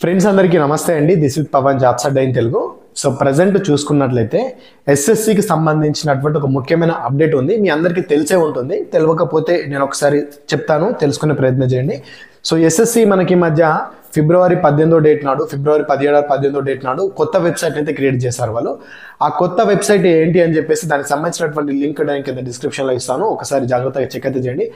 Friends అందరికీ నమస్తే అండి. This is Pavan jobs Adda in Telugu. So present చూసుకున్నట్లయితే ఎస్ఎస్సికి సంబంధించినటువంటి ఒక ముఖ్యమైన అప్డేట్ ఉంది. మీ అందరికీ తెలిసే ఉంటుంది. తెలియకపోతే నేను ఒకసారి చెప్తాను, తెలుసుకునే ప్రయత్నం చేయండి. సో ఎస్ఎస్సి మనకి మధ్య ఫిబ్రవరి 17వ డేట్ నాడు, ఫిబ్రవరి 17, 18వ డేట్ నాడు కొత్త వెబ్సైట్ అయితే క్రియేట్ చేశారు వాళ్ళు. ఆ కొత్త వెబ్సైట్ ఏంటి అని చెప్పేసి దానికి సంబంధించినటువంటి లింక్ నేను కింద డిస్క్రిప్షన్లో ఇస్తాను, ఒకసారి జాగ్రత్తగా చెక్ అయితే చేయండి.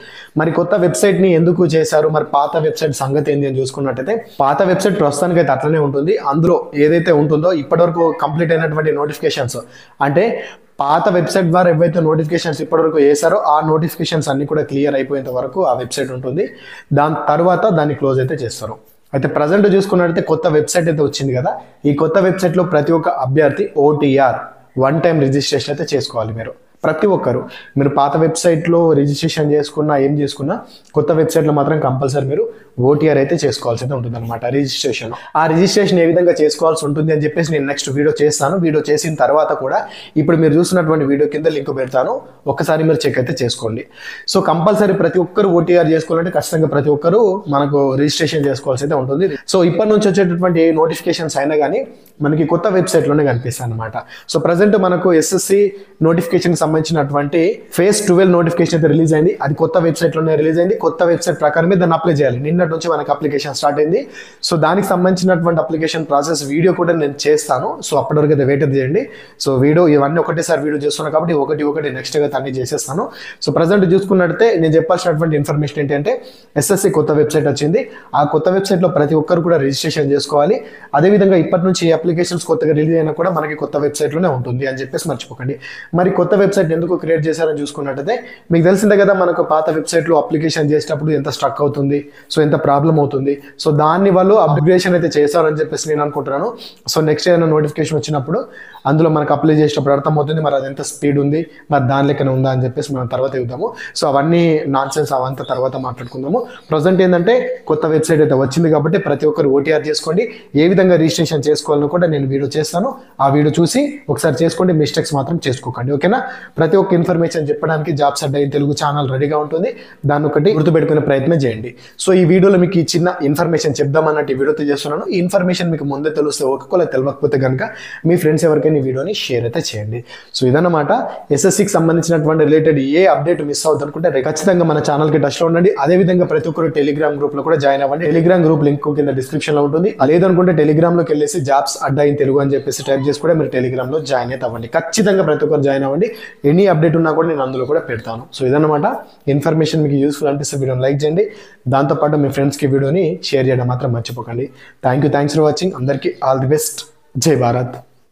మరి కొత్త వెబ్సైట్ని ఎందుకు చేశారు, మరి పాత వెబ్సైట్ సంగతి ఏంటి అని చూసుకున్నట్టయితే పాత వెబ్సైట్ ప్రస్తుతానికి అయితే అట్లనే ఉంటుంది. అందులో ఏదైతే ఉంటుందో ఇప్పటివరకు కంప్లీట్ అయినటువంటి నోటిఫికేషన్స్, అంటే పాత వెబ్సైట్ ద్వారా ఏవైతే నోటిఫికేషన్స్ ఇప్పటివరకు వేసారో ఆ నోటిఫికేషన్స్ అన్ని కూడా క్లియర్ అయిపోయేంత వరకు ఆ వెబ్సైట్ ఉంటుంది. దాని తర్వాత దాన్ని క్లోజ్ అయితే చేస్తారు. అయితే ప్రజెంట్ చూసుకున్నట్టయితే కొత్త వెబ్సైట్ అయితే వచ్చింది కదా. ఈ కొత్త వెబ్సైట్లో ప్రతి ఒక్క అభ్యర్థి OTR వన్ టైం రిజిస్ట్రేషన్ అయితే చేసుకోవాలి. ప్రతి ఒక్కరు మీరు పాత వెబ్సైట్లో రిజిస్ట్రేషన్ చేసుకున్నా ఏం చేసుకున్నా కొత్త వెబ్సైట్లో మాత్రం కంపల్సరీ మీరు OTR అయితే చేసుకోవాల్సి అయితే ఉంటుంది అనమాట. రిజిస్ట్రేషన్, ఆ రిజిస్ట్రేషన్ ఏ విధంగా చేసుకోవాల్సి ఉంటుంది అని చెప్పేసి నేను నెక్స్ట్ వీడియో చేస్తాను. వీడియో చేసిన తర్వాత కూడా ఇప్పుడు మీరు చూస్తున్నటువంటి వీడియో కింద లింక్ పెడతాను, ఒక్కసారి మీరు చెక్ అయితే చేసుకోండి. సో కంపల్సరీ ప్రతి ఒక్కరు OTR చేసుకోవాలంటే ఖచ్చితంగా ప్రతి ఒక్కరు మనకు రిజిస్ట్రేషన్ చేసుకోవాల్సి అయితే ఉంటుంది. సో ఇప్పటి నుంచి వచ్చేటటువంటి ఏ నోటిఫికేషన్స్ అయినా కానీ మనకి కొత్త వెబ్సైట్లోనే కనిపిస్తాయి అనమాట. సో ప్రజెంట్ మనకు SSC నోటిఫికేషన్ సంబంధించినటువంటి ఫేజ్ 12 నోటిఫికేషన్ అయితే రిలీజ్ అయింది. అది కొత్త వెబ్సైట్లోనే రిలీజ్ అయింది. కొత్త వెబ్సైట్ ప్రకారమే దాన్ని అప్లై చేయాలి. నిన్నటి నుంచి మనకి అప్లికేషన్ స్టార్ట్ అయింది. సో దానికి సంబంధించినటువంటి అప్లికేషన్ ప్రాసెస్ వీడియో కూడా నేను చేస్తాను. సో అప్పటివరకు అయితే వెయిట్ చేయండి. సో వీడియో ఇవన్నీ ఒకటేసారి వీడియో చేస్తున్నాను కాబట్టి ఒకటి నెక్స్ట్ గా అన్ని చేసేస్తాను. సో ప్రజెంట్ చూసుకున్నట్టే నేను చెప్పాల్సినటువంటి ఇన్ఫర్మేషన్ ఏంటంటే SSC కొత్త వెబ్సైట్ వచ్చింది. ఆ కొత్త వెబ్సైట్లో ప్రతి ఒక్కరు కూడా రిజిస్ట్రేషన్ చేసుకోవాలి. అదేవిధంగా ఇప్పటి నుంచి అప్లికేషన్స్ కొత్తగా రిలీజ్ అయినా కూడా మనకి కొత్త వెబ్సైట్లోనే ఉంటుంది అని చెప్పేసి మర్చిపోకండి. మరి కొత్త వెబ్సైట్ ఎందుకు క్రియేట్ చేశారని చూసుకున్నట్టయితే మీకు తెలిసిందే కదా, మనకు పాత వెబ్సైట్లో అప్లికేషన్ చేసేటప్పుడు ఎంత స్ట్రక్ అవుతుంది, సో ఎంత ప్రాబ్లం అవుతుంది. సో దాన్ని వాళ్ళు అప్గ్రేషన్ అయితే చేశారని చెప్పేసి నేను అనుకుంటున్నాను. సో నెక్స్ట్ ఏదైనా నోటిఫికేషన్ వచ్చినప్పుడు అందులో మనకు అప్లై చేసేటప్పుడు అర్థమవుతుంది మరి అది ఎంత స్పీడ్ ఉంది, మరి దాని లెక్కన ఉందా అని చెప్పేసి మనం తర్వాత చూద్దాము. సో అవన్నీ నాన్సెన్స్, అవంతా తర్వాత మాట్లాడుకుందాము. ప్రజెంట్ ఏంటంటే కొత్త వెబ్సైట్ అయితే వచ్చింది కాబట్టి ప్రతి ఒక్కరు OTR చేసుకోండి. ఏ విధంగా రిజిస్ట్రేషన్ చేసుకోవాలని కూడా నేను వీడియో చేస్తాను. ఆ వీడియో చూసి ఒకసారి చేసుకోండి, మిస్టేక్స్ మాత్రం చేసుకోకండి. ఓకేనా? ప్రతి ఒక్క ఇన్ఫర్మేషన్ చెప్పడానికి jobs Adda in Telugu channel రెడీగా ఉంటుంది. దాన్ని ఒకటి గుర్తుపెట్టుకునే ప్రయత్నం చేయండి. సో ఈ వీడియోలో మీకు ఈ చిన్న ఇన్ఫర్మేషన్ చెప్దామన్నట్టు ఈ వీడియోతో చేస్తున్నాను. ఈ ఇన్ఫర్మేషన్ మీకు ముందే తెలిస్తే ఒకవేళ తెలియకపోతే కనుక మీ ఫ్రెండ్స్ ఎవరికైనా ఈ వీడియోని షేర్ అయితే చేయండి. సో ఇదన్నమాట SSCకి సంబంధించినటువంటి రిలేటెడ్ ఏ అప్డేట్ మిస్ అవుతుంది అనుకుంటే ఖచ్చితంగా మన ఛానల్కి టచ్లో ఉండండి. అదేవిధంగా ప్రతి ఒక్కరు టెలిగ్రామ్ గ్రూప్లో కూడా జాయిన్ అవ్వండి. టెలిగ్రామ్ గ్రూప్ లింక్ కింద డిస్క్రిప్షన్లో ఉంటుంది. లేదనుకుంటే టెలిగ్రామ్లోకి వెళ్ళేసి జాబ్స్ అడ్డా ఇన్ తెలుగు అని చెప్పేసి టైప్ చేసి కూడా మీరు టెలిగ్రామ్లో జాయిన్ అయితే అవ్వండి. ఖచ్చితంగా ప్రతి ఒక్కరు జాయిన్ అవ్వండి. ఎనీ అప్డేట్ ఉన్నా కూడా నేను అందులో కూడా పెడతాను. సో ఇదన్నమాట ఇన్ఫర్మేషన్. మీకు యూస్ఫుల్ అనిపిస్తే వీడియోని లైక్ చేయండి. దాంతోపాటు మీ ఫ్రెండ్స్కి వీడియోని షేర్ చేయడం మాత్రం మర్చిపోకండి. Thanks for watching. అందరికీ ఆల్ ది బెస్ట్. జై భారత్.